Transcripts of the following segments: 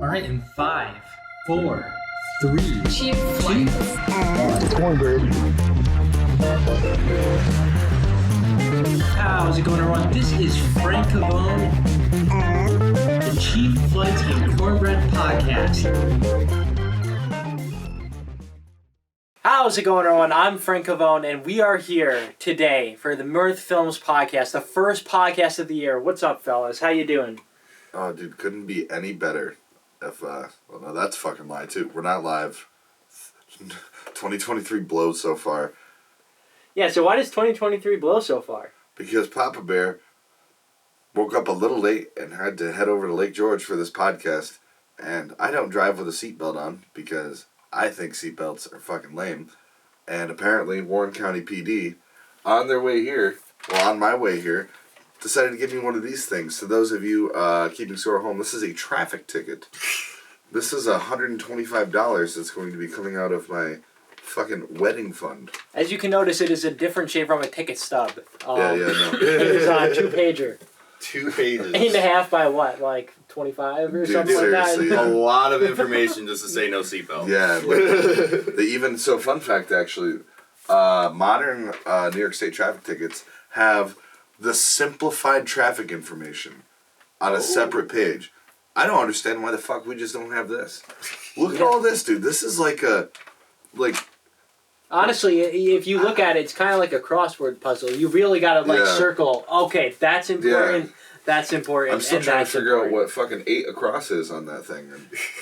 All right, in 5, 4, 3, Cheap flights. Cornbread. How's it going, everyone? This is Frank Cavone, the Cheap Flights and Cornbread podcast. How's it going, everyone? I'm Frank Cavone, and we are here today for the Mirth Films podcast, the first podcast of the year. What's up, fellas? How you doing? Oh, dude, couldn't be any better. Well, no, that's fucking lie, too. We're not live. 2023 blows so far. Yeah, so why does 2023 blow so far? Because Papa Bear woke up a little late and had to head over to Lake George for this podcast. And I don't drive with a seatbelt on because I think seatbelts are fucking lame. And apparently Warren County PD, on their way here, well, on my way here, decided to give me one of these things. To those of you keeping score at home, this is a traffic ticket. This is $125 that's going to be coming out of my fucking wedding fund. As you can notice, it is a different shape from a ticket stub. No. It is on 2-pager. 2 pages. 8.5 by what, like 25 or Dude, something seriously. like that? A lot of information just to say no seatbelt. Yeah. Fun fact actually, modern New York State traffic tickets have the simplified traffic information on a separate page. I don't understand why the fuck we just don't have this. Look at all this, dude. This is Honestly, if you look at it, it's kind of like a crossword puzzle. You really got to circle, okay, that's important, that's important, I'm still and trying that's to figure out important. what fucking 8 across is on that thing.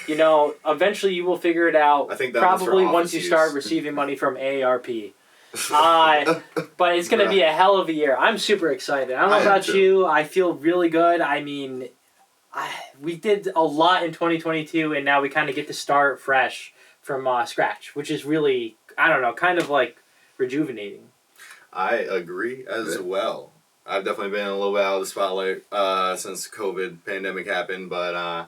You know, eventually you will figure it out. I think that was for probably once office you use. start receiving money from AARP. But it's going to be a hell of a year. I'm super excited. I don't know about you. I feel really good. I mean, we did a lot in 2022, and now we kind of get to start fresh from scratch, which is really, I don't know, kind of like rejuvenating. I agree as well. I've definitely been a little bit out of the spotlight since COVID pandemic happened, but I'm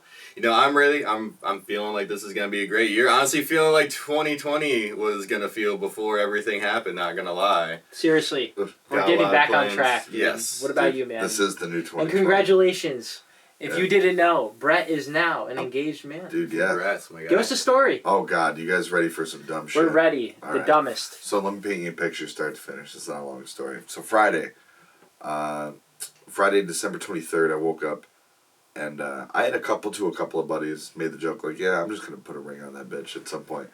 feeling like this is gonna be a great year. Honestly, feeling like 2020 was gonna feel before everything happened. Not gonna lie. Seriously, we're Got a getting lot of back on plans. track. Yes. What about you, man? This is the new 2020. And congratulations. If Yeah. you didn't know, Brett is now an engaged man. Dude, yeah. Congrats, my guy. Give us a story. Oh, God. You guys ready for some dumb shit? We're ready. All The right. dumbest. So let me paint you a picture start to finish. It's not a long story. So Friday, December 23rd, I woke up and I had a couple of buddies made the joke like, yeah, I'm just going to put a ring on that bitch at some point.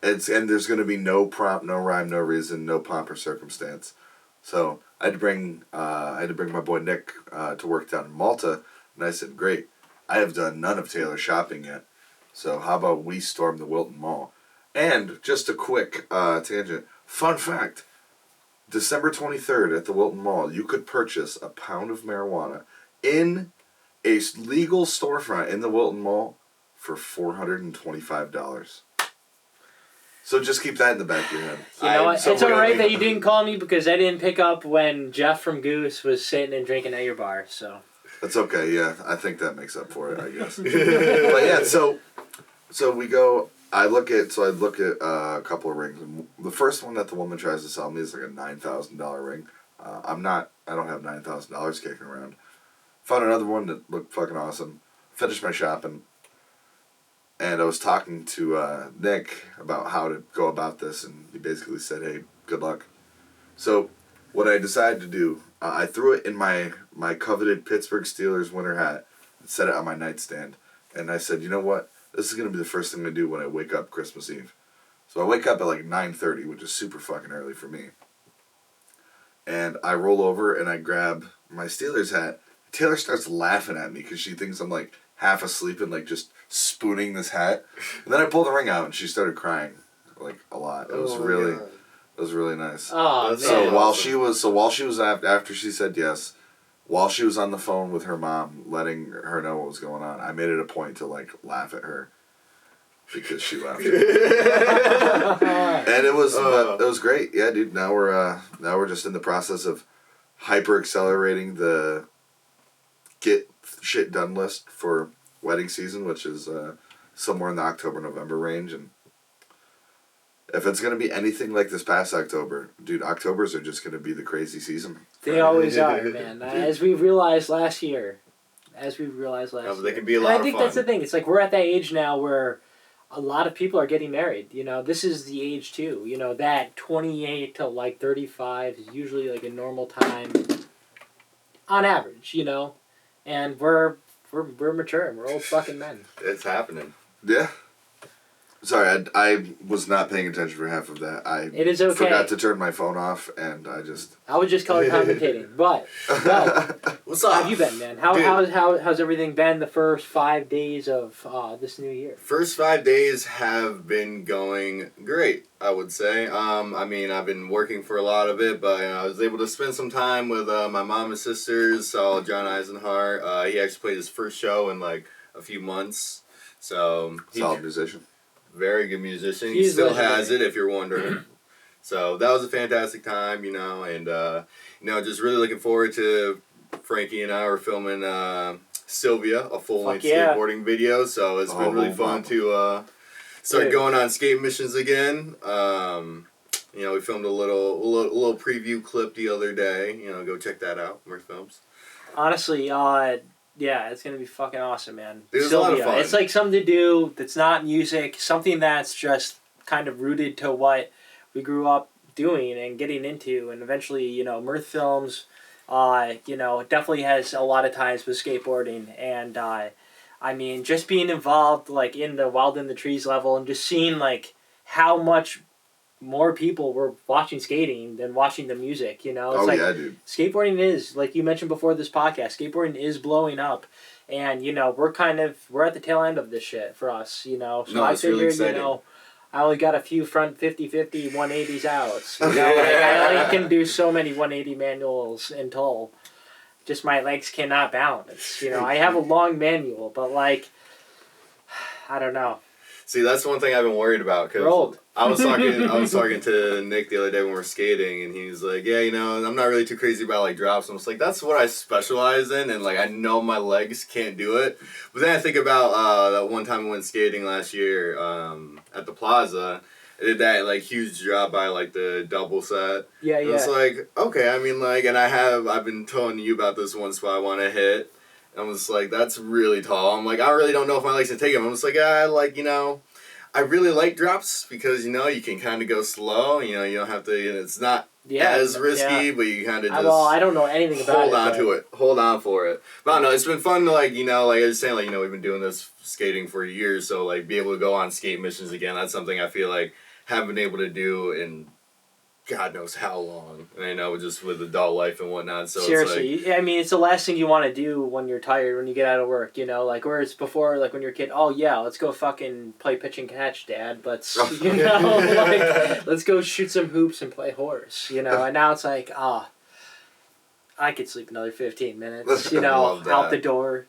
And there's going to be no prompt, no rhyme, no reason, no pomp or circumstance. So I had to bring my boy Nick to work down in Malta, and I said, great, I have done none of Taylor's shopping yet. So how about we storm the Wilton Mall? And just a quick tangent, fun fact, December 23rd at the Wilton Mall, you could purchase a pound of marijuana in a legal storefront in the Wilton Mall for $425. So just keep that in the back of your head. You know what? so It's all really- right that you didn't call me because I didn't pick up when Jeff from Goose was sitting and drinking at your bar. So That's okay, yeah. I think that makes up for it, I guess. But yeah, so we go. I look at a couple of rings. And the first one that the woman tries to sell me is like a $9,000 ring. I don't have $9,000 kicking around. Found another one that looked fucking awesome. Finished my shopping. And I was talking to Nick about how to go about this, and he basically said, hey, good luck. So what I decided to do, I threw it in my coveted Pittsburgh Steelers winter hat and set it on my nightstand. And I said, you know what? This is going to be the first thing I do when I wake up Christmas Eve. So I wake up at like 9:30, which is super fucking early for me. And I roll over and I grab my Steelers hat. Taylor starts laughing at me because she thinks I'm like half asleep and like just spooning this hat. And then I pulled the ring out and she started crying like a lot. It was really nice. oh man. So while she was after she said yes, while she was on the phone with her mom, letting her know what was going on, I made it a point to like laugh at her because she laughed at me. And it was great. Yeah, dude. Now we're just in the process of hyper accelerating the get shit done list for wedding season, which is somewhere in the October-November range. And if it's going to be anything like this past October, dude, Octobers are just going to be the crazy season. They always are, man. As we realized last year, as we realized last year. They can be a lot and of I think fun. that's the thing. It's like we're at that age now where a lot of people are getting married. You know, this is the age too. You know, that 28 to like 35 is usually like a normal time on average, you know. And we're mature. We're old fucking men. It's happening. Yeah. Sorry, I was not paying attention for half of that. It is okay. Forgot to turn my phone off, and I just... I would just call it commentating. But, no. What's How up? have you been, man? How's everything been the first 5 days of this new year? First 5 days have been going great, I would say. I mean, I've been working for a lot of it, but I was able to spend some time with my mom and sisters. Saw John Eisenhart. He actually played his first show in like a few months. So Solid musician. Very good musician. He He's still legendary. has it, if you're wondering. So that was a fantastic time, you know, and just really looking forward to Frankie and I were filming Sylvia, a full-length skateboarding video. So it's been really fun to start going on skate missions again. We filmed a little preview clip the other day. You know, go check that out, Mirth Films. Honestly, yeah, it's gonna be fucking awesome, man. It was a lot of fun. It's like something to do that's not music, something that's just kind of rooted to what we grew up doing and getting into, and eventually, you know, Mirth Films, definitely has a lot of ties with skateboarding, and I mean, just being involved like in the Wild in the Trees level, and just seeing like how much more people were watching skating than watching the music, you know? It's Dude. Skateboarding is, like you mentioned before this podcast, skateboarding is blowing up. And, you know, we're at the tail end of this shit for us, you know? So I figured, really exciting. you know, I only got a few front 50-50 180s outs. You know? I only can do so many 180 manuals in total. Just my legs cannot balance. You know, I have a long manual, but, like, I don't know. See, that's one thing I've been worried about. Cause We're old. I was talking to Nick the other day when we were skating, and he was like, "Yeah, you know, I'm not really too crazy about like drops." And I was like, "That's what I specialize in, and like I know my legs can't do it." But then I think about that one time I went skating last year at the Plaza. I did that like huge drop by like the double set. Yeah, and it's like, okay, I mean, like, and I've been telling you about this one spot I want to hit. And I was like, that's really tall. I'm like, I really don't know if my legs can take it. I'm just like, I really like drops because, you know, you can kind of go slow. You know, you don't have to, it's not as risky, but you kind of just... Well, I don't know anything about Hold on for it. But I don't know, it's been fun to, like, you know, like I was saying, like, you know, we've been doing this skating for years, so, like, be able to go on skate missions again, that's something I feel like haven't been able to do in God knows how long. And I know just with adult life and whatnot. So seriously, it's like, I mean, it's the last thing you want to do when you're tired, when you get out of work, you know, like, whereas before, like, when you're a kid, oh, yeah, let's go fucking play pitch and catch, Dad, but, you know, like, let's go shoot some hoops and play horse, you know, and now it's like, I could sleep another 15 minutes, you know, out the door.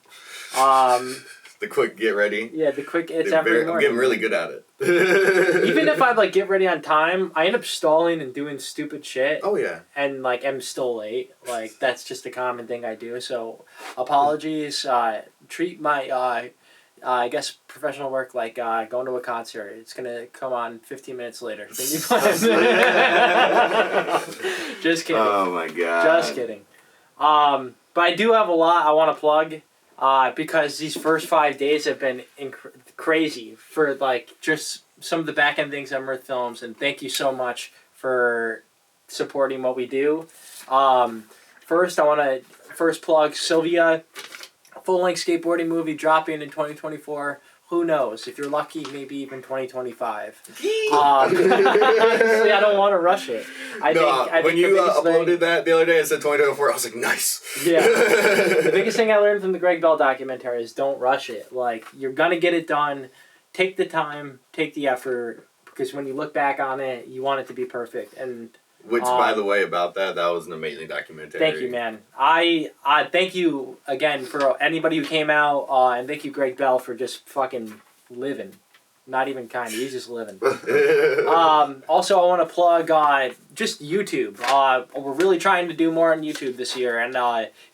The quick get ready. Yeah, the quick, it's every morning. I'm getting really good at it. Even if I, like, get ready on time, I end up stalling and doing stupid shit. Oh, yeah. And, like, I'm still late. Like, that's just a common thing I do. So, apologies. Treat my, I guess, professional work like going to a concert. It's going to come on 15 minutes later than you planned. Just kidding. Oh, my God. Just kidding. But I do have a lot I want to plug. Because these first 5 days have been crazy for, like, just some of the back-end things on Mirth Films, and thank you so much for supporting what we do. First, I want to plug Sylvia, full-length skateboarding movie dropping in 2024. Who knows? If you're lucky, maybe even 2025. Honestly, I don't want to rush it. I think when you uploaded that the other day, it said 2024. I was like, nice. Yeah. The biggest thing I learned from the Greg Bell documentary is don't rush it. Like, you're going to get it done. Take the time. Take the effort. Because when you look back on it, you want it to be perfect. And which, by the way, about that was an amazing documentary. Thank you, man. I thank you again for anybody who came out, and thank you, Greg Bell, for just fucking living. Not even kind. He's just living. Also, I want to plug just YouTube. We're really trying to do more on YouTube this year, and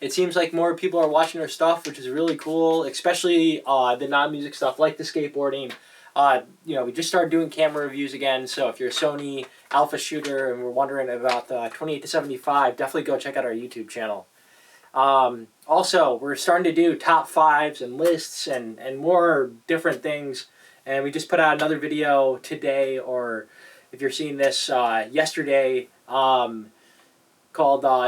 it seems like more people are watching our stuff, which is really cool, especially the non-music stuff like the skateboarding. We just started doing camera reviews again, so if you're a Sony Alpha shooter and we're wondering about the 28-75, definitely go check out our YouTube channel. Also, we're starting to do top fives and lists and more different things. And we just put out another video today, or if you're seeing this yesterday, called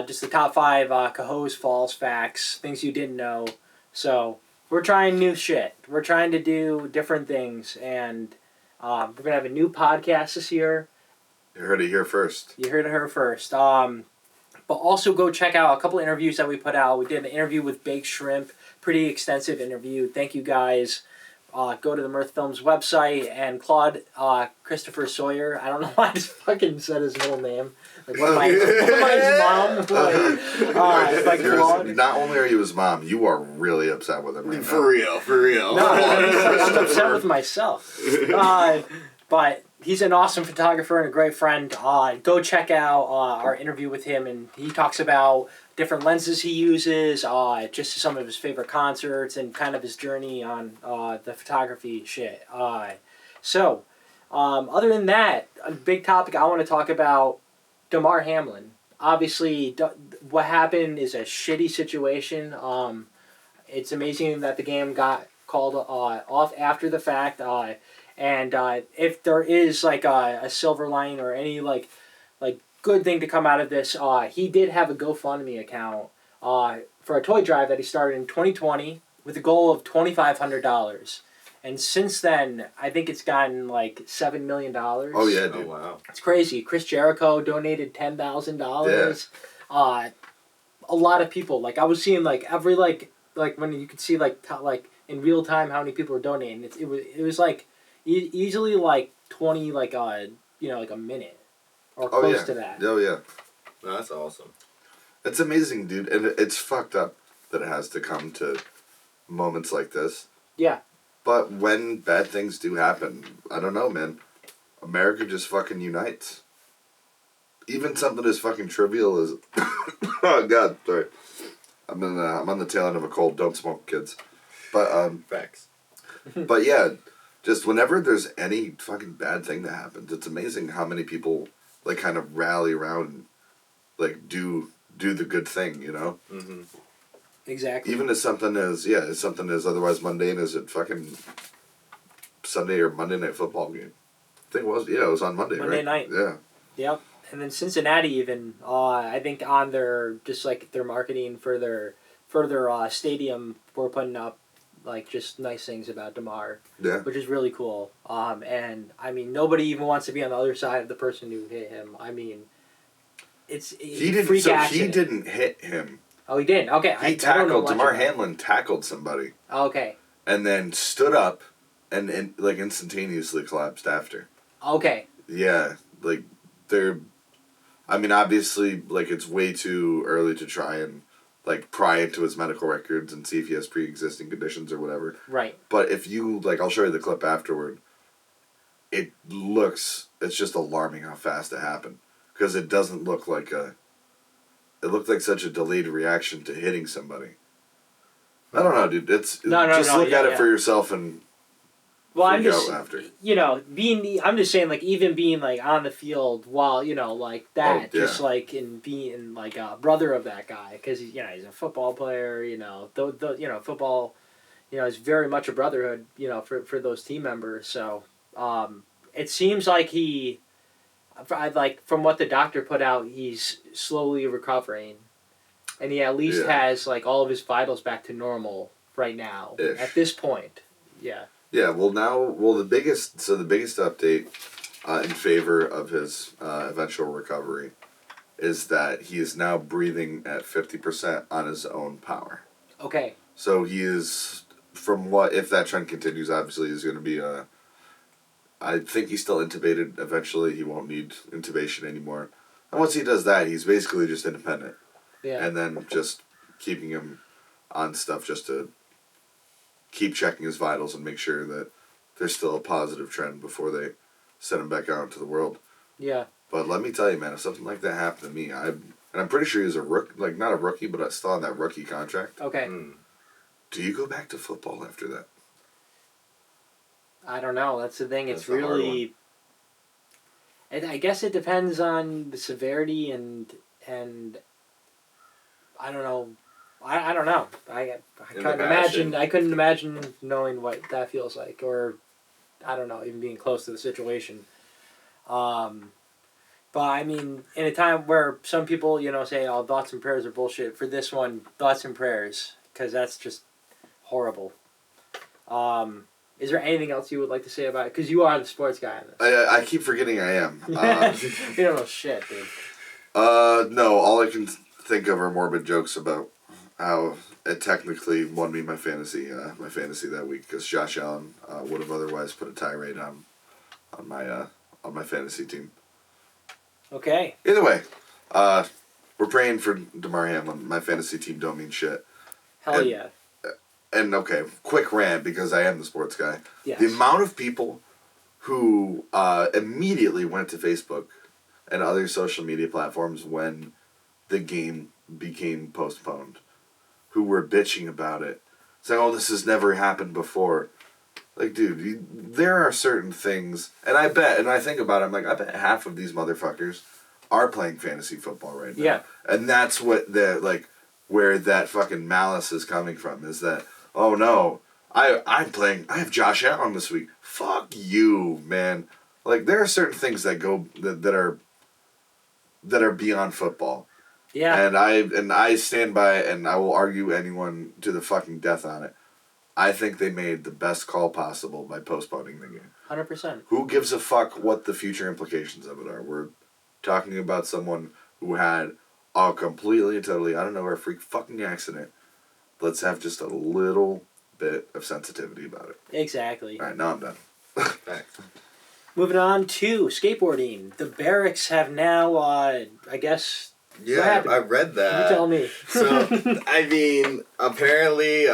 just the top five Cahoes false facts, things you didn't know. So we're trying new shit. We're trying to do different things, and we're gonna have a new podcast this year. You heard it here first. You heard it here first. But also go check out a couple interviews that we put out. We did an interview with Baked Shrimp, pretty extensive interview. Thank you guys. Go to the Mirth Films website, and Claude Christopher Sawyer. I don't know why I just fucking said his whole name. Like, what am I his mom? Like Claude. Not only are you his mom, you are really upset with him right For real. No, I'm upset with myself. But he's an awesome photographer and a great friend. Go check out our interview with him, and he talks about different lenses he uses, just some of his favorite concerts, and kind of his journey on the photography shit. So, other than that, a big topic I want to talk about, Damar Hamlin. Obviously, what happened is a shitty situation. It's amazing that the game got called off after the fact. And if there is like a silver lining or any like good thing to come out of this, he did have a GoFundMe account for a toy drive that he started in 2020 with a goal of $2,500. And since then, I think it's gotten like $7 million. Oh yeah, dude! Oh, wow. It's crazy. Chris Jericho donated $10,000. A lot of people. Like I was seeing like every like when you could see like in real time how many people were donating. It was like easily like 20 like a minute or close to that. Oh yeah. No, that's awesome. It's amazing, dude, and it's fucked up that it has to come to moments like this. Yeah. But when bad things do happen, I don't know, man. America just fucking unites. Even something as fucking trivial as oh god, sorry. I'm on the tail end of a cold. Don't smoke, kids. But Facts. But yeah, just whenever there's any fucking bad thing that happens, it's amazing how many people like kind of rally around and like do the good thing, you know? Mm-hmm. Exactly. Even as something as otherwise mundane as a fucking Sunday or Monday night football game. I think it was on Monday, Monday right? night. Yeah. Yep. And then Cincinnati even, I think on their marketing for their stadium, we're putting up like just nice things about Damar. Yeah. Which is really cool. And I mean, nobody even wants to be on the other side of the person who hit him. I mean, he didn't hit him. Oh, he didn't? Okay. Damar Hamlin tackled somebody. Okay. And then stood up and like instantaneously collapsed after. Okay. Yeah. Like, obviously, like, it's way too early to try and, like, pry into his medical records and see if he has pre-existing conditions or whatever. Right. But if you, like, I'll show you the clip afterward. It's just alarming how fast it happened. Because it doesn't look like it looked like such a delayed reaction to hitting somebody. I don't know, dude. Look at it for yourself and I'm just, after. I'm just saying, like, even being, like, on the field while, like, that, just, like, in being, like, a brother of that guy, because, he's a football player, football, is very much a brotherhood, for those team members, so, it seems like from what the doctor put out, he's slowly recovering, and he at least has, like, all of his vitals back to normal right now, at this point, yeah. Yeah, the biggest update in favor of his eventual recovery is that he is now breathing at 50% on his own power. Okay. So he is, if that trend continues, obviously he's going to be I think he's still intubated. Eventually he won't need intubation anymore. And once he does that, he's basically just independent. Yeah. And then just keeping him on stuff just to keep checking his vitals and make sure that there's still a positive trend before they send him back out into the world. Yeah. But let me tell you, man, if something like that happened to me, I'm pretty sure he's a rookie, like not a rookie, but still on that rookie contract. Okay. Do you go back to football after that? I don't know. That's the thing. It's That's really. I guess it depends on the severity and I don't know. I don't know. I couldn't imagine knowing what that feels like, or I don't know, even being close to the situation. But I mean, in a time where some people, say, "Oh, thoughts and prayers are bullshit." For this one, thoughts and prayers, because that's just horrible. Is there anything else you would like to say about it? Because you are the sports guy on this. I keep forgetting I am. You don't know shit, dude. No, all I can think of are morbid jokes about how it technically won me my fantasy that week, because Josh Allen would have otherwise put a tirade on my fantasy team. Okay. Either way, we're praying for DeMar Hamlin. My fantasy team don't mean shit. Hell yeah. And okay, quick rant, because I am the sports guy. Yes. The amount of people who immediately went to Facebook and other social media platforms when the game became postponed, who were bitching about it, saying, "Oh, this has never happened before." Like, dude, there are certain things, and I think about it, I'm like, I bet half of these motherfuckers are playing fantasy football right now. Yeah. And that's what where that fucking malice is coming from, is that, oh no, I have Josh Allen this week. Fuck you, man. Like, there are certain things that are beyond football. Yeah. And I stand by it, and I will argue anyone to the fucking death on it. I think they made the best call possible by postponing the game. 100%. Who gives a fuck what the future implications of it are? We're talking about someone who had a completely and totally, I don't know, a freak fucking accident. Let's have just a little bit of sensitivity about it. Exactly. All right, now I'm done. Thanks. Moving on to skateboarding. The Barracks have now, I guess... Yeah, I read that. You tell me. So, I mean, apparently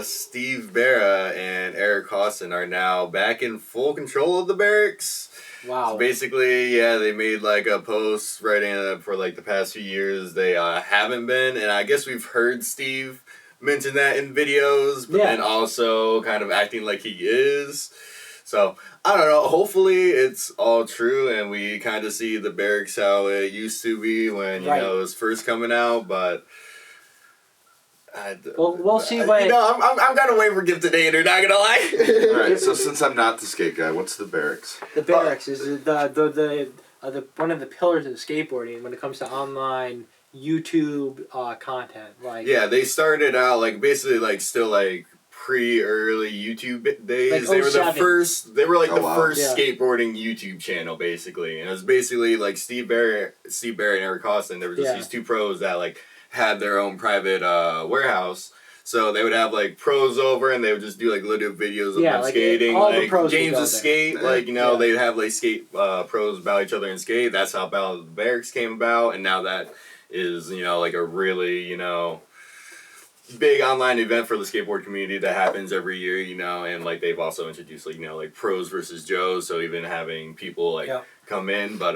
Steve Berra and Eric Costin are now back in full control of the Barracks. Wow. So basically, yeah, they made like a post writing that for like the past few years they haven't been, and I guess we've heard Steve mention that in videos, but then also kind of acting like he is. So, I don't know, hopefully it's all true and we kind of see the Barracks how it used to be when, it was first coming out, but... we'll see what... I'm kind of waiting for Gifted not gonna lie. Alright, so since I'm not the skate guy, what's the Barracks? The Barracks is the one of the pillars of skateboarding when it comes to online YouTube content. Like, yeah, they started out like basically like still like pre-early YouTube days. Like they were the 07. first. They were like the first Yeah. skateboarding YouTube channel, basically, and it was basically like Steve Barrett, and Eric Costin. There were just these two pros that like had their own private warehouse. So they would have like pros over, and they would just do like little videos of them like skating. all like the pros games would of go skate, there. they'd have like skate pros about each other and skate. That's how Battle of the Barracks came about, and now that is like a really big online event for the skateboard community that happens every year, and like they've also introduced like pros versus Joes, so even having people come in, but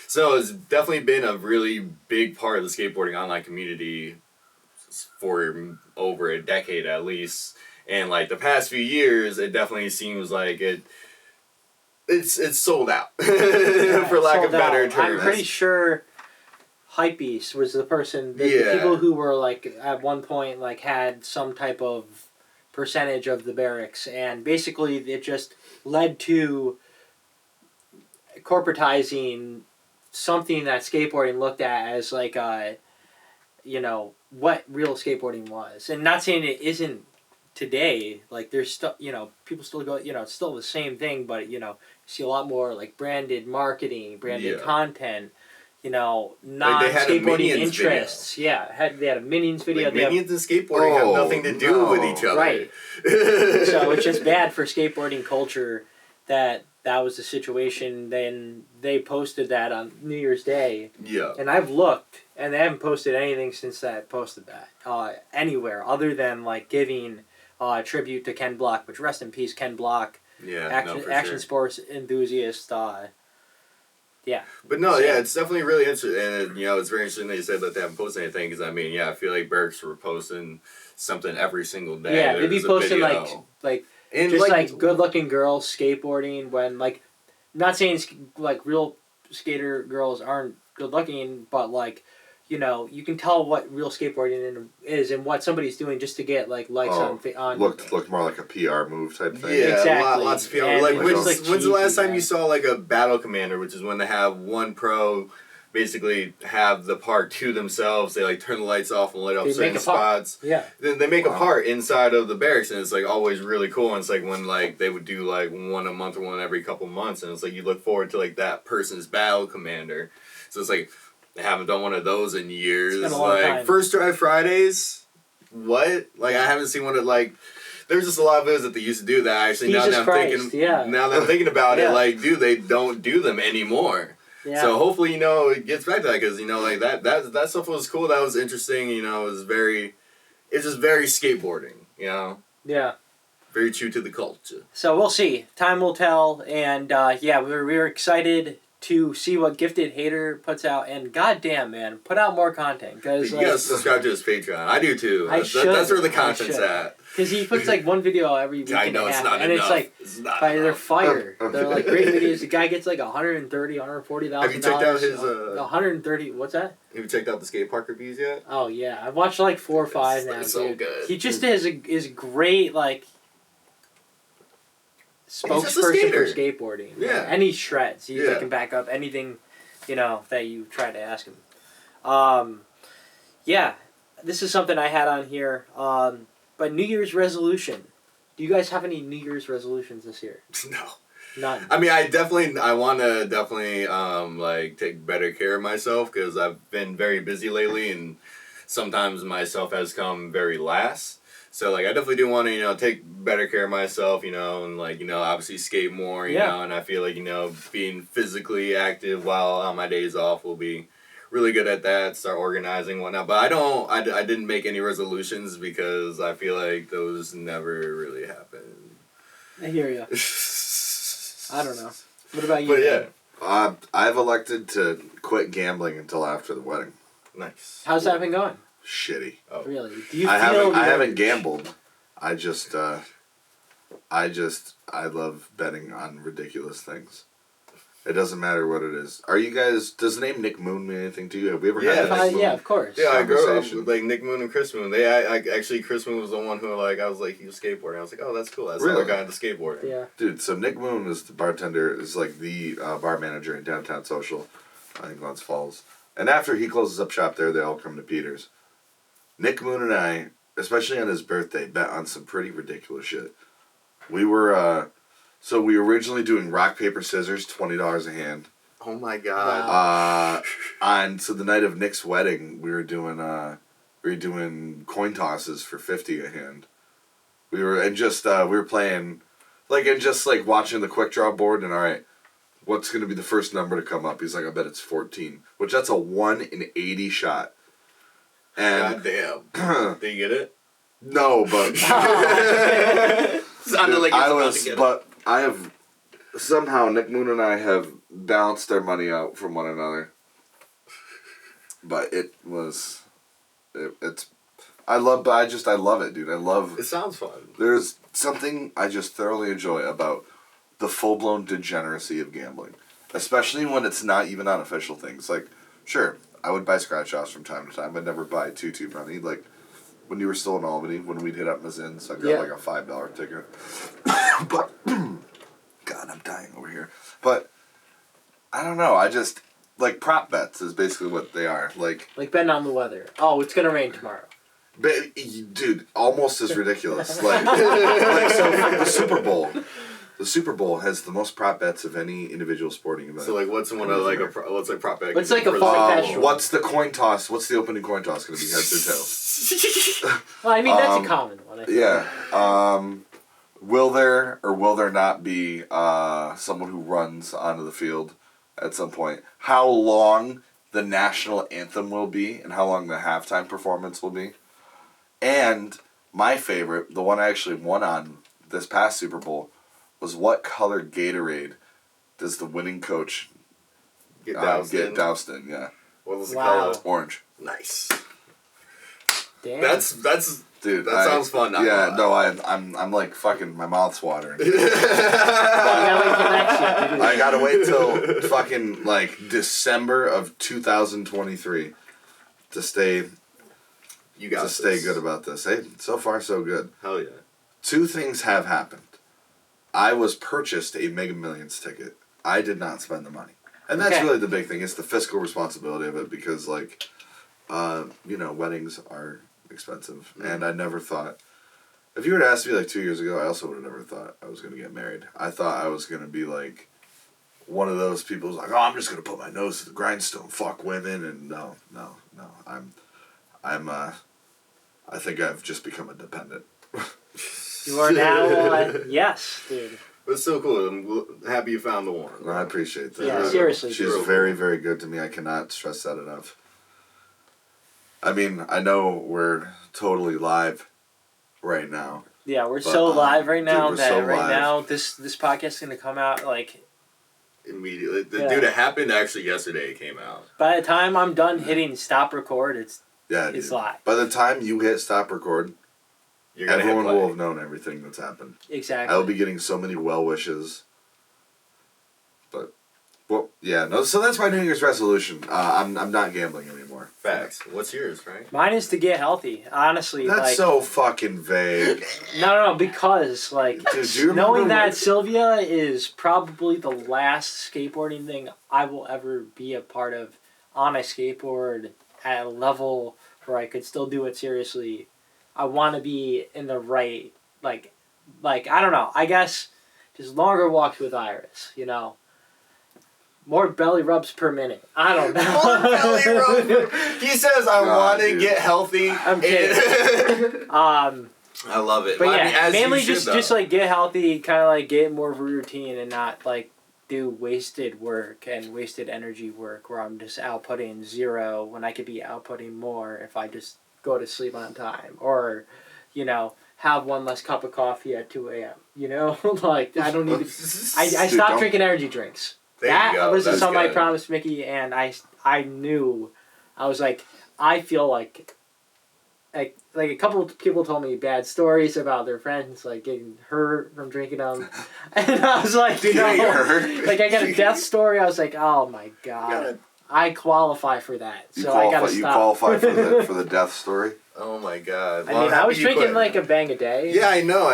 so it's definitely been a really big part of the skateboarding online community for over a decade at least, and like the past few years it definitely seems like it's sold out for lack of better terms. I'm pretty sure Hypebeast was the person, the people who were like at one point like had some type of percentage of the Barracks, and basically it just led to corporatizing something that skateboarding looked at as like what real skateboarding was. And not saying it isn't today, like there's still people still go, it's still the same thing, but you see a lot more like branded marketing, branded content, non-skateboarding interests. Video. Yeah, they had a Minions video. Like Minions and skateboarding have nothing to do with each other. Right. So it's just bad for skateboarding culture that was the situation. Then they posted that on New Year's Day. Yeah. And I've looked, and they haven't posted anything since that posted that anywhere other than like giving tribute to Ken Block, which rest in peace, Ken Block. Yeah. Action sports enthusiast. Yeah. But no, it's definitely really interesting, and it's very interesting that you said that they haven't posted anything, because I feel like Barracks were posting something every single day. Yeah, they'd be posting like good-looking girls skateboarding when not saying like real skater girls aren't good-looking, but like you know, you can tell what real skateboarding is and what somebody's doing just to get like likes on. Looked more like a PR move type thing. Yeah, exactly. Lots of PR. And Like, it was, when's like, the last cheesy, time you saw like a battle commander, which is when they have one pro basically have the part to themselves. They like turn the lights off and light up certain spots. Yeah. Then they make a part inside of the barracks, and it's like always really cool. And it's like when like they would do like one a month or one every couple months, and it's like you look forward to like that person's battle commander. So it's like they haven't done one of those in years. It's been a long time. First Try Fridays. What? Like I haven't seen one of like. There's just a lot of videos that they used to do that. Actually, now that I'm thinking about it, like, dude, they don't do them anymore. Yeah. So hopefully, you know, it gets back to that because, you know, like that stuff was cool. That was interesting. You know, it's just very skateboarding. You know. Yeah. Very true to the culture. So we'll see. Time will tell. And yeah, we were excited to see what Gifted Hater puts out. And goddamn, man, put out more content. Cause, you gotta subscribe to his Patreon. I do too. That's where the content's at. Because he puts like one video every week and a half, and enough. It's like they're fire. They're like great videos. The guy gets like $130,000, $140,000. Have you checked out his 130? What's that? Have you checked out the skate park reviews yet? Oh yeah, I've watched like 4 or 5 now. It's so good. He just is great like spokesperson for skateboarding. Yeah, and he shreds. He can back up anything, you know, that you try to ask him. Yeah, this is something I had on here. But New Year's resolution. Do you guys have any New Year's resolutions this year? No. None. I mean, I want to definitely like take better care of myself because I've been very busy lately and sometimes myself has come very last. So like I definitely do want to, you know, take better care of myself, you know, and like, you know, obviously skate more, you know, and I feel like, you know, being physically active while on my days off will be really good at that, start organizing and whatnot. But I didn't make any resolutions because I feel like those never really happen. I hear you. I don't know. What about you? But yeah. I've elected to quit gambling until after the wedding. Nice. How's that been going? Shitty. Oh. Really? Do you I haven't gambled. I love betting on ridiculous things. It doesn't matter what it is. Are you guys? Does the name Nick Moon mean anything to you? Have we ever had that? Yeah, of course. Yeah, I grew up with like Nick Moon and Chris Moon. Actually Chris Moon was the one who like I was like he was skateboarding. I was like, oh, that's cool. That's how I got into skateboarding. Yeah. Dude, so Nick Moon is the bartender. Is like the bar manager in Downtown Social, I think Glens Falls. And after he closes up shop there, they all come to Peter's. Nick Moon and I, especially on his birthday, bet on some pretty ridiculous shit. We were. So we were originally doing rock, paper, scissors, $20 a hand. Oh my god. So the night of Nick's wedding, we were doing coin tosses for $50 a hand. We were playing, like, and just like watching the quick draw board and alright, what's gonna be the first number to come up? He's like, I bet it's 14. Which that's a 1 in 80 shot. And goddamn. Did you get it? No, but I have somehow Nick Moon and I have balanced our money out from one another. But I love it, dude. It sounds fun. There's something I just thoroughly enjoy about the full-blown degeneracy of gambling. Especially when it's not even on official things. Like, sure, I would buy scratch-offs from time to time. I'd never buy too money. Like, when you were still in Albany, when we'd hit up Mazins, I'd grab like a $5 ticket. But, God, I'm dying over here. But, I don't know, I just, like, prop bets is basically what they are. Like betting on the weather. Oh, it's gonna rain tomorrow. Dude, almost as ridiculous. So the Super Bowl. The Super Bowl has the most prop bets of any individual sporting event. So, like, what's a prop bet? What's like a fucking what's the coin toss? What's the opening coin toss going to be, heads or tails? Well, I mean, that's a common one. Yeah. Will there or will there not be someone who runs onto the field at some point? How long the national anthem will be and how long the halftime performance will be? And my favorite, the one I actually won on this past Super Bowl, was what color Gatorade does the winning coach get doused in? Yeah. What was the color? Orange. Nice. Damn. That's dude. That sounds fun. I'm like fucking. My mouth's watering. I I gotta wait till fucking like December of 2023 to stay You got to stay good about this. Hey, so far so good. Hell yeah. 2 things have happened. I was purchased a Mega Millions ticket. I did not spend the money. And that's really the big thing. It's the fiscal responsibility of it because, like, weddings are expensive. Mm. And I never thought... If you were to ask me, like, 2 years ago, I also would have never thought I was going to get married. I thought I was going to be, like, one of those people who's like, oh, I'm just going to put my nose to the grindstone, fuck women, and no. I think I've just become a dependent. You are now, yes, dude. It's so cool. I'm happy you found the one. Well, I appreciate that. Yeah, seriously. She's very, very good to me. I cannot stress that enough. I mean, I know we're totally live right now. Yeah, we're so live right now now this podcast is going to come out, like... Immediately. Dude, it happened actually yesterday. It came out. By the time I'm done hitting stop record, it's live. By the time you hit stop record... Everyone will have known everything that's happened. Exactly. I will be getting so many well wishes. But, well, yeah. No. So that's my New Year's resolution. I'm not gambling anymore. Facts. What's yours, right? Mine is to get healthy. Honestly, that's so fucking vague. No. Because dude, knowing that Sylvia is probably the last skateboarding thing I will ever be a part of on a skateboard at a level where I could still do it seriously. I want to be in the right, like, I don't know. I guess just longer walks with Iris, More belly rubs per minute. I don't know. More belly rubs. He says, I want to get healthy. I'm kidding. I love it. But yeah, mainly just get healthy, kind of get more of a routine and not do wasted work and wasted energy work where I'm just outputting 0 when I could be outputting more if I just go to sleep on time or, have one less cup of coffee at 2 a.m. I don't need to... I stopped drinking energy drinks. That was something I promised Mickey, and I knew. I was like, I feel like a couple of people told me bad stories about their friends getting hurt from drinking them, and I was like, I got a death story. I was like, oh my god, I qualify for that, so I gotta stop. You qualify for the death story. Oh my god! I mean, I was drinking a bang a day. Yeah, I know.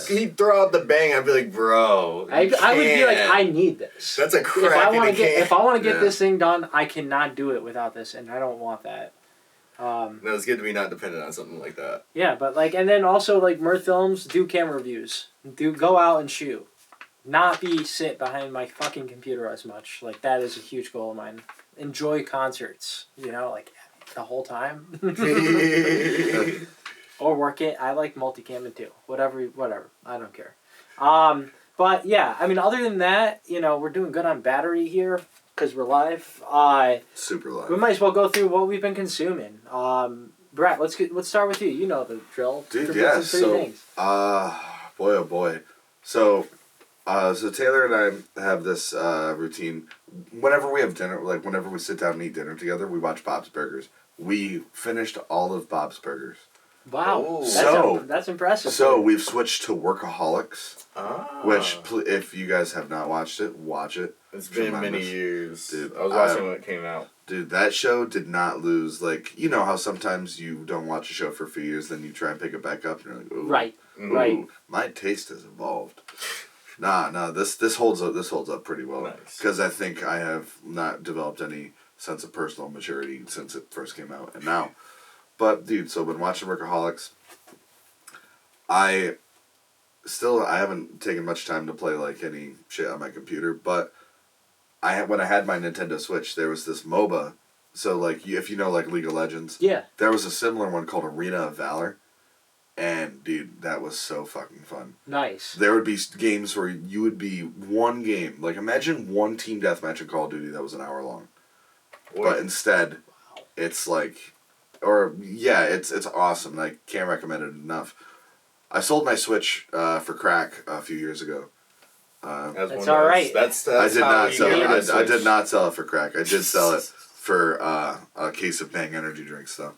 He'd throw out the bang. I'd be like, bro. I would be like, I need this. That's a crappy If I want to get this thing done, I cannot do it without this, and I don't want that. No, it's good to be not dependent on something like that. Yeah, but and then also Mirth Films, do camera reviews, go out and shoot, not sit behind my fucking computer as much. That is a huge goal of mine. Enjoy concerts, the whole time. Or work it. I like multicam too. Whatever. I don't care. But yeah, I mean, other than that, we're doing good on battery here because we're live. Super live. We might as well go through what we've been consuming. Brett, let's start with you. You know the drill. Dude, yeah. So, boy, oh boy. So Taylor and I have this routine. Whenever we have dinner, whenever we sit down and eat dinner together, we watch Bob's Burgers. We finished all of Bob's Burgers. Wow, that's impressive. So we've switched to Workaholics, which if you guys have not watched it, watch it. It's been many years. Dude, I was watching when it came out. Dude, that show did not lose. How sometimes you don't watch a show for a few years, then you try and pick it back up, and you're like, ooh. Right. Ooh, right. My taste has evolved. Nah, this holds up. This holds up pretty well. Because I think I have not developed any sense of personal maturity since it first came out, and now. But dude, so when watching Workaholics, I haven't taken much time to play any shit on my computer. But when I had my Nintendo Switch, there was this MOBA. So if you know League of Legends, yeah, there was a similar one called Arena of Valor. And, dude, that was so fucking fun. Nice. There would be games where you would be one game. Imagine one team deathmatch in Call of Duty that was an hour long. Boy. But instead, it's it's awesome. I can't recommend it enough. I sold my Switch for crack a few years ago. That's all right. I did not sell it for crack. I did sell it for a case of Bang energy drinks, though.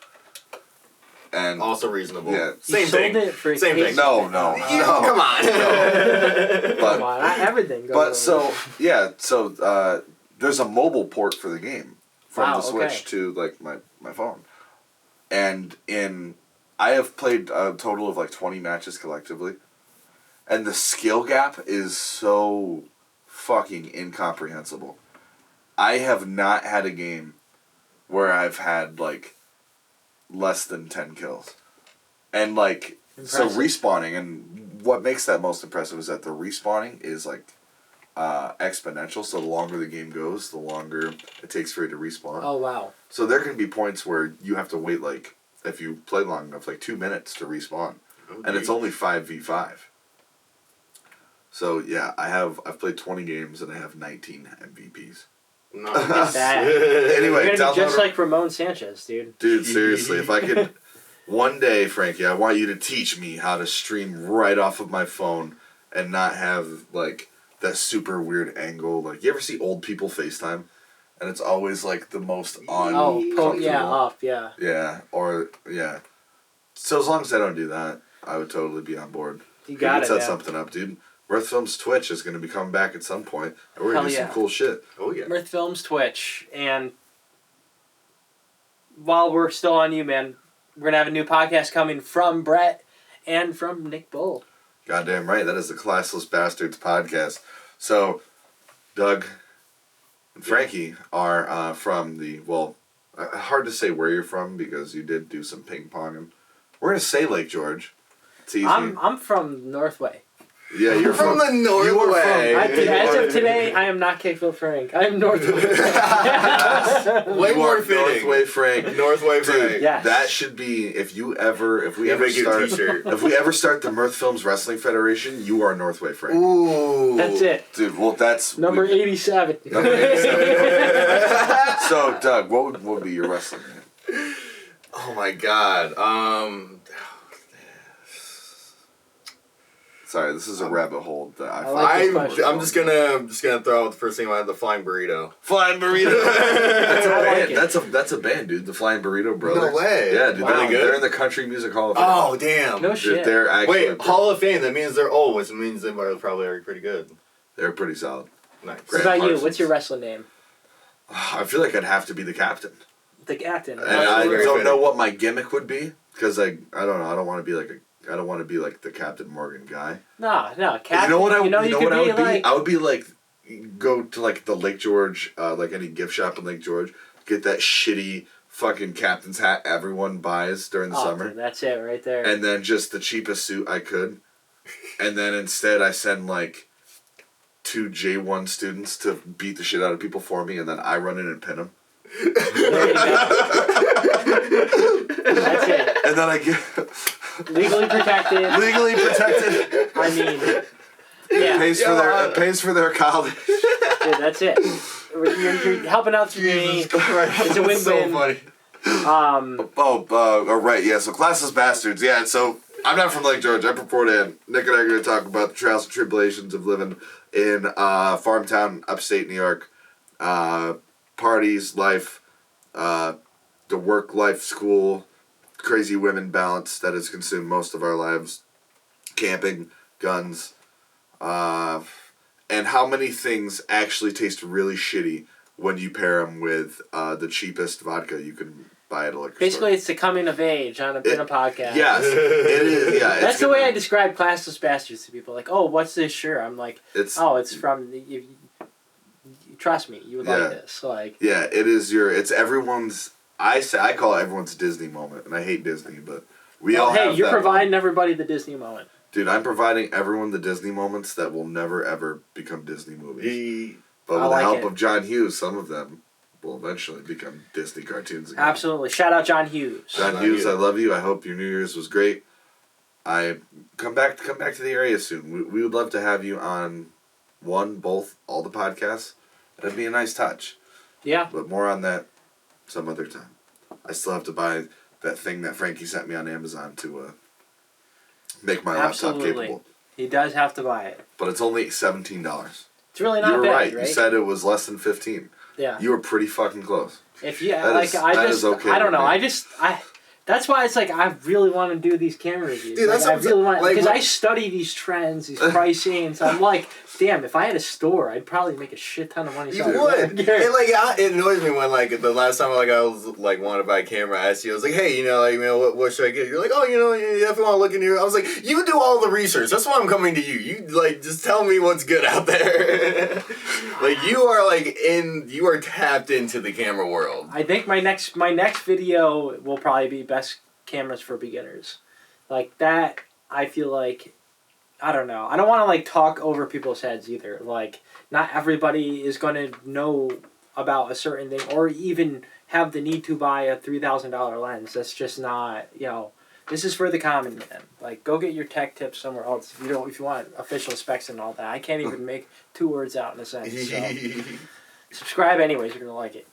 And also reasonable. Yeah. Same thing. Same thing. No. Come on. No. Come on. Everything goes there's a mobile port for the game from Wow, the Switch okay. to like my phone. And I have played a total of like 20 matches collectively. And the skill gap is so fucking incomprehensible. I have not had a game where I've had like less than 10 kills. And like, Impressive. so respawning, and what makes that most impressive is that the respawning is like exponential. So the longer the game goes, the longer it takes for it to respawn. Oh, wow. So there can be points where you have to wait like, if you play long enough, like 2 minutes to respawn. Oh, And it's only 5v5. So yeah, I've played 20 games and I have 19 MVPs. Nice. Look at that. Anyway, You're gonna be just download- like Ramon Sanchez, dude. Dude, seriously, if I could... One day, Frankie, I want you to teach me how to stream right off of my phone and not have, like, that super weird angle. Like, you ever see old people FaceTime? And it's always, like, the most Oh, yeah, up, yeah. Yeah, or, yeah. So as long as I don't do that, I would totally be on board. You got it, set man. something up, dude. Mirth Films Twitch is going to be coming back at some point, and we're going to do Hell some yeah. cool shit. Oh yeah. Mirth Films Twitch. And while we're still on you, man, we're going to have a new podcast coming from Brett and from Nick Bull. Goddamn right, that is the Classless Bastards podcast. So, Doug and Frankie are from the, well, hard to say where you're from because you did do some ping ponging. We're going to say Lake George. It's easy. I'm from Northway. Yeah, you're From the Northway. As of today, I am not Cakeville Frank. I am Northway. Way You more are fitting. Northway Frank. Northway Dude, Frank. Yes. that should be, if we ever make you a start, t-shirt. if we ever start the Mirth Films Wrestling Federation, you are Northway Frank. Ooh. That's it. Dude, well, that's... Number 87. Number 87. So, Doug, what would be your wrestling name? Oh my god. Sorry, this is a rabbit hole that I like find. this I'm just gonna throw out the first thing I had, the flying burrito. Flying Burrito. That's a I like band. it. That's a band, dude. The Flying Burrito Brothers. No way. Yeah, dude. Wow. They're in the Country Music Hall of Fame. Oh damn. No Dude, shit. they're actually Wait, Hall of Fame. That means they're old, which means they are probably already pretty good. they're pretty solid. Nice. What Grant about you? Parsons. What's your wrestling name? I feel like I'd have to be the captain, The captain. and I very don't know fitting. what my gimmick would be because I don't know. I don't want to be like the Captain Morgan guy. No, captain. You know what I you would could be? like, I would be like, go to like the Lake George, like any gift shop in Lake George, get that shitty fucking captain's hat everyone buys during the summer, dude, that's it right there. and then just the cheapest suit I could, and then instead I send like 2 J1 students to beat the shit out of people for me, and then I run in and pin them. There you go. That's it. And then I get Legally protected. legally protected. I mean, yeah, Pays for their college. dude, that's it. You're helping out the community. It's a win-win. So funny. Oh, right, yeah. So Classless Bastards, yeah. So I'm not from Lake George. I'm from Port Ann. Nick and I are going to talk about the trials and tribulations of living in farm town, upstate New York. Parties, life, the work life, school, crazy women balance that has consumed most of our lives, camping, guns, and how many things actually taste really shitty when you pair them with the cheapest vodka you can buy at a liquor store. Basically, it's the coming of age in a podcast. Yes, it is. Yeah, That's the way I describe Classless Bastards to people. Like, oh, what's this shirt? I'm like, it's from... Trust me, you would like this. Like, yeah, it is it's everyone's... I call it everyone's Disney moment, and I hate Disney, but we all have you're that providing moment. everybody the Disney moment. Dude, I'm providing everyone the Disney moments that will never, ever become Disney movies. But I with like the help it. of John Hughes, some of them will eventually become Disney cartoons again. Absolutely. Shout out John Hughes. John Hughes, I love you. I hope your New Year's was great. I come back to the area soon. We would love to have you on both, all the podcasts. That'd be a nice touch. Yeah. But more on that some other time. I still have to buy that thing that Frankie sent me on Amazon to make my laptop capable. He does have to buy it. But it's only $17. It's really You not were bad, right. right? You said it was less than 15. Yeah. You were pretty fucking close. If That is okay I with don't know. me. That's why it's like I really want to do these camera reviews. Dude, that's I really want like, because I study these trends, these pricing, so I'm like, damn, if I had a store, I'd probably make a shit ton of money. You would. It annoys me when like the last time I was like wanted to buy a camera, I asked you, I was like, hey, what should I get? You're like, oh, you definitely want to look in here. I was like, you do all the research. That's why I'm coming to you. You like just tell me what's good out there. Like you are tapped into the camera world. I think my next video will probably be best cameras for beginners. Like that, I feel like, I don't know. I don't want to like talk over people's heads either. Like not everybody is going to know about a certain thing or even have the need to buy a $3,000 lens. That's just not, this is for the common man. Like go get your tech tips somewhere else. If you want official specs and all that. I can't even make 2 words out in a sentence. So. Subscribe anyways, you're going to like it.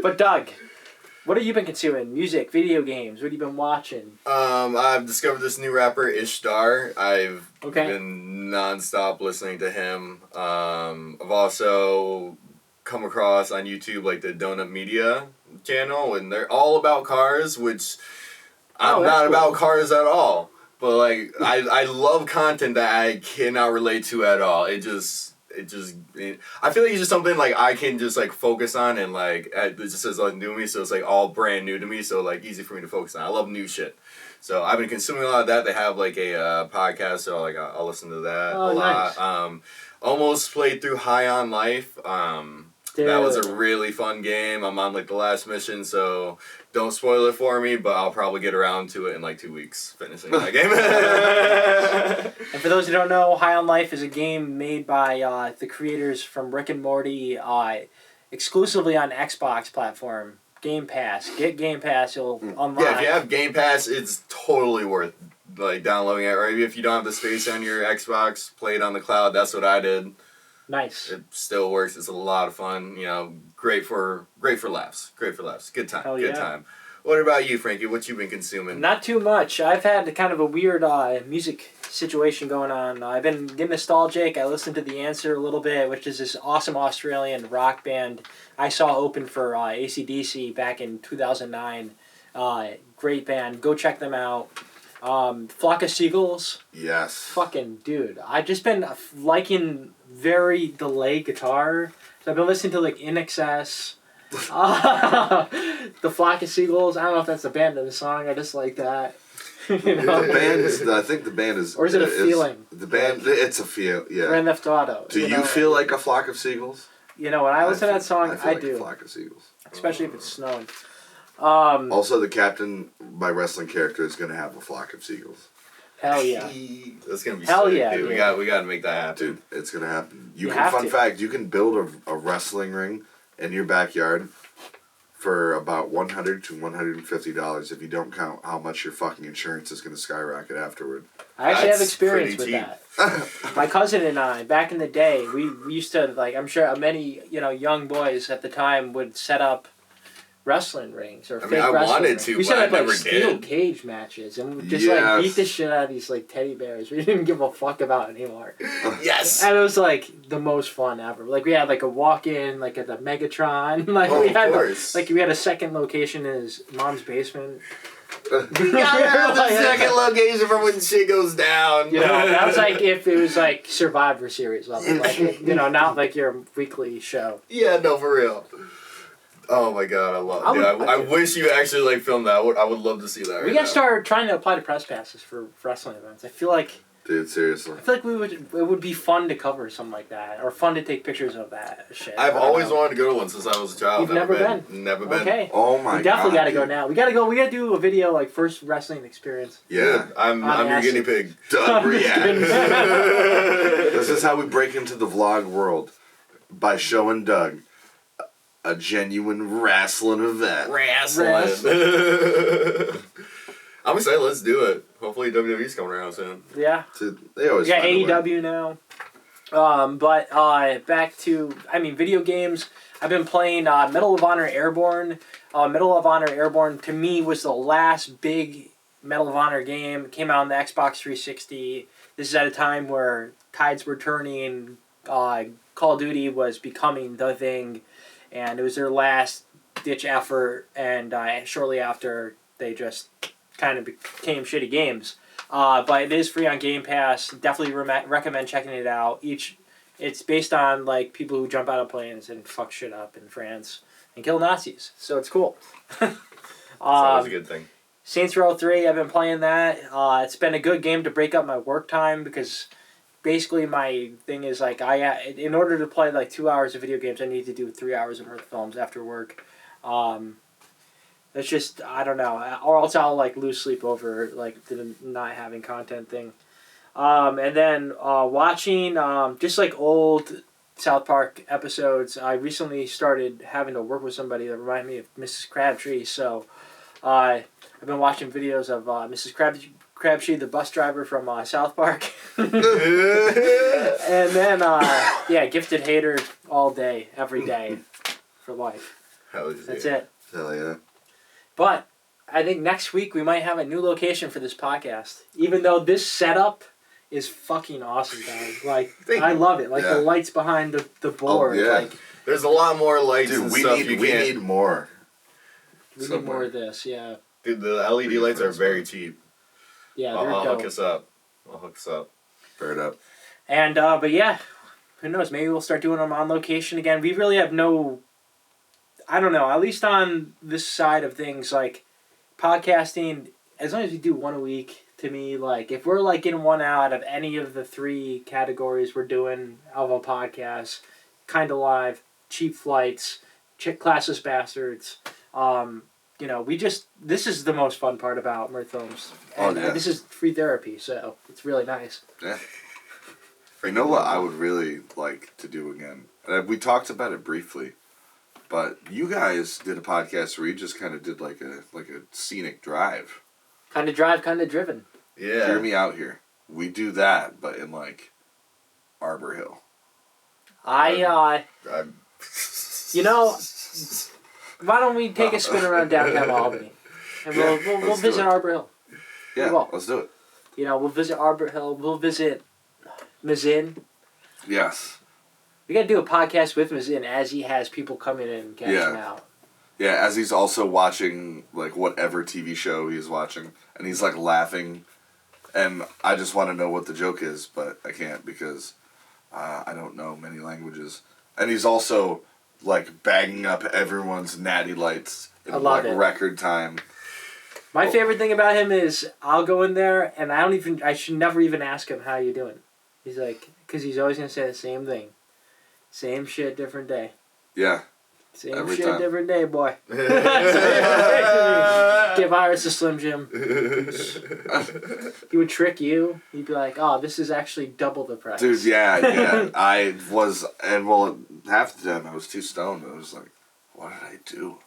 But Doug, what have you been consuming? Music, video games, what have you been watching? I've discovered this new rapper, Ishtar. I've been nonstop listening to him. I've also come across on YouTube like the Donut Media channel, and they're all about cars, which I'm not about cars at all. But like I love content that I cannot relate to at all. I feel like it's just something like I can just like focus on and like it just says like new to me, so it's like all brand new to me, so like easy for me to focus on. I love new shit, so I've been consuming a lot of that. They have like a podcast, so like I'll listen to that a lot. Nice. Almost played through High on Life. That was a really fun game. I'm on like the last mission, so don't spoil it for me, but I'll probably get around to it in like 2 weeks, finishing that game. And for those who don't know, High on Life is a game made by the creators from Rick and Morty, exclusively on Xbox platform. Game Pass. Get Game Pass, you'll unlock. Yeah, if you have Game Pass, it's totally worth like downloading it. Or maybe if you don't have the space on your Xbox, play it on the cloud. That's what I did. Nice. It still works. It's a lot of fun. Great for laughs. Great for laughs. Good time. Good time. What about you, Frankie? What you been consuming? Not too much. I've had kind of a weird music situation going on. I've been getting nostalgic. I listened to The Answer a little bit, which is this awesome Australian rock band I saw open for AC/DC back in 2009. Great band. Go check them out. Flock of Seagulls. Yes. Fucking dude. I've just been liking very delayed guitar. So I've been listening to like In Excess. The Flock of Seagulls. I don't know if that's the band of the song. I just like that. The band is. I think the band is. Or is it a feeling? The band. It's a feel. Yeah. Grand Theft Auto. Do you feel like a flock of seagulls? When I listen to that song, I do. A flock of seagulls. Especially if it's snowing. Also, the captain, my wrestling character, is going to have a flock of seagulls. Hell yeah. That's going to be Hell sick, yeah, dude. dude. We got to make that happen. Dude, it's going to happen. Fun fact, you can build a wrestling ring in your backyard for about $100 to $150 if you don't count how much your fucking insurance is going to skyrocket afterward. I actually have experience with that. My cousin and I, back in the day, we used to, like, I'm sure many, young boys at the time would set up wrestling rings or fake wrestling wanted rings. to, We set but up I never steel did. cage matches and we just like beat the shit out of these like teddy bears we didn't give a fuck about anymore. Yes. And it was like the most fun ever. Like we had like a walk-in like at the Megatron. Like Oh, we of had course. we had a second location in his mom's basement. You gotta have the second location for when shit goes down. That was like if it was like Survivor Series level. Like not like your weekly show. Yeah, no, for real. Oh my god, I wish you actually like filmed that. I would love to see that. We gotta start trying to apply to press passes for wrestling events. I feel like Dude, seriously. it would be fun to cover something like that, or fun to take pictures of that shit. I've always wanted to go to one since I was a child. You've never been? Never been. Okay. Oh my god. We definitely gotta go dude. now. We gotta go. We gotta do a video like first wrestling experience. Yeah. I'm your guinea pig. Doug react. This is how we break into the vlog world. By showing Doug a genuine wrestling event. I'm excited. Let's do it. Hopefully WWE's coming around soon. Yeah. So they always We got find a way. AEW now. But back to video games. I've been playing Medal of Honor Airborne. Medal of Honor Airborne to me was the last big Medal of Honor game. It came out on the Xbox 360. This is at a time where tides were turning. Call of Duty was becoming the thing, and it was their last ditch effort, and shortly after they just kind of became shitty games. But it is free on Game Pass. Definitely recommend checking it out. It's based on like people who jump out of planes and fuck shit up in France and kill Nazis. So it's cool. It's always a good thing. Saints Row 3, I've been playing that. It's been a good game to break up my work time because basically my thing is like in order to play like 2 hours of video games, I need to do 3 hours of Mirth Films after work. It's just, I don't know, or else I'll like lose sleep over like the not having content thing. And then watching just like old South Park episodes. I recently started having to work with somebody that reminded me of Mrs. Crabtree, so I've been watching videos of Mrs. Crabtree, the bus driver from South Park. And then, Gifted Hater all day, every day, for life. That's it. Hell yeah. But I think next week we might have a new location for this podcast. Even though this setup is fucking awesome, guys. Like, I love it. Like, the lights behind the board. Oh, yeah. Like, there's a lot more lights and stuff we need more. We need more of this, yeah. Dude, the LED lights are very cheap. Yeah, they're I'll dope. hook us up. I'll hook us up. Fair enough. And, but yeah, who knows? Maybe we'll start doing them on location again. We really have no, I don't know, at least on this side of things, like, podcasting, as long as we do one a week, to me, like, if we're, like, getting one out of any of the 3 categories we're doing of a podcast, Kind of Live, Cheap Flights, Classless Bastards, you know, this is the most fun part about Mirth Films. And this is free therapy, so it's really nice. Yeah. You know what I would really like to do again? We talked about it briefly, but you guys did a podcast where you just kind of did like a scenic drive. Kind of drive, kind of driven. Yeah. Hear me out here. We do that, but in like Arbor Hill. You know, why don't we take a spin around downtown Albany, and we'll visit Arbor Hill. Yeah, let's do it. You know, we'll visit Arbor Hill. We'll visit Mazin. Yes. We got to do a podcast with Mazin as he has people coming in and catching out. Yeah, as he's also watching like whatever TV show he's watching, and he's like laughing, and I just want to know what the joke is, but I can't because I don't know many languages, and he's also like bagging up everyone's natty lights in like record time. My favorite thing about him is I'll go in there and I should never even ask him how you doing. He's like, because he's always gonna say the same thing, same shit, different day. Yeah. Same every shit, time. Different day, boy. Give Iris a Slim Jim. He would trick you. He'd be like, "Oh, this is actually double the price." Dude, yeah. I was, and well, half the time I was too stoned. I was like, "What did I do?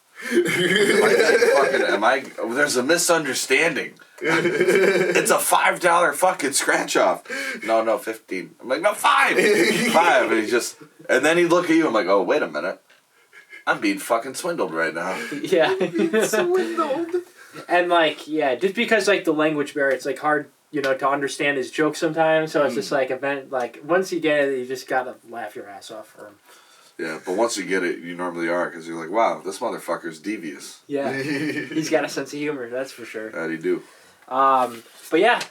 There's a misunderstanding. It's a $5 fucking scratch off. No, 15. I'm like, no, 5. 5. And then he'd look at you. I'm like, oh, wait a minute. I'm being fucking swindled right now. Yeah. Swindled. And like, yeah, just because like the language barrier, it's like hard, you know, to understand his jokes sometimes. So it's just like once you get it, you just gotta laugh your ass off for him. Yeah, but once you get it, you normally are, because you're like, wow, this motherfucker's devious. Yeah, he's got a sense of humor, that's for sure. That he do. But yeah,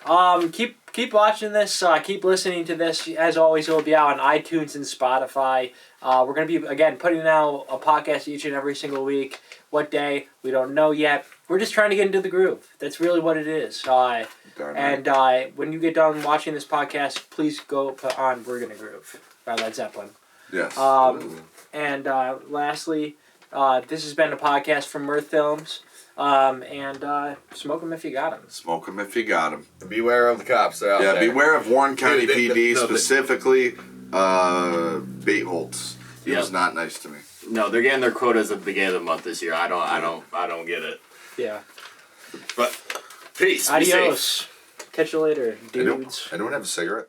keep watching this, keep listening to this. As always, it'll be out on iTunes and Spotify. We're going to be, again, putting out a podcast each and every single week. What day? We don't know yet. We're just trying to get into the groove. That's really what it is. When you get done watching this podcast, please go put on We're Gonna Groove by Led Zeppelin. Yes. And lastly, this has been a podcast from Mirth Films. Smoke them if you got them. Smoke them if you got them. Beware of the cops. They're out there. Beware of Warren County PD, specifically Baitholtz. He was not nice to me. No, they're getting their quotas at the beginning of the month this year. I don't get it. Yeah. But peace. Adios. Catch you later, dudes. Anyone have a cigarette?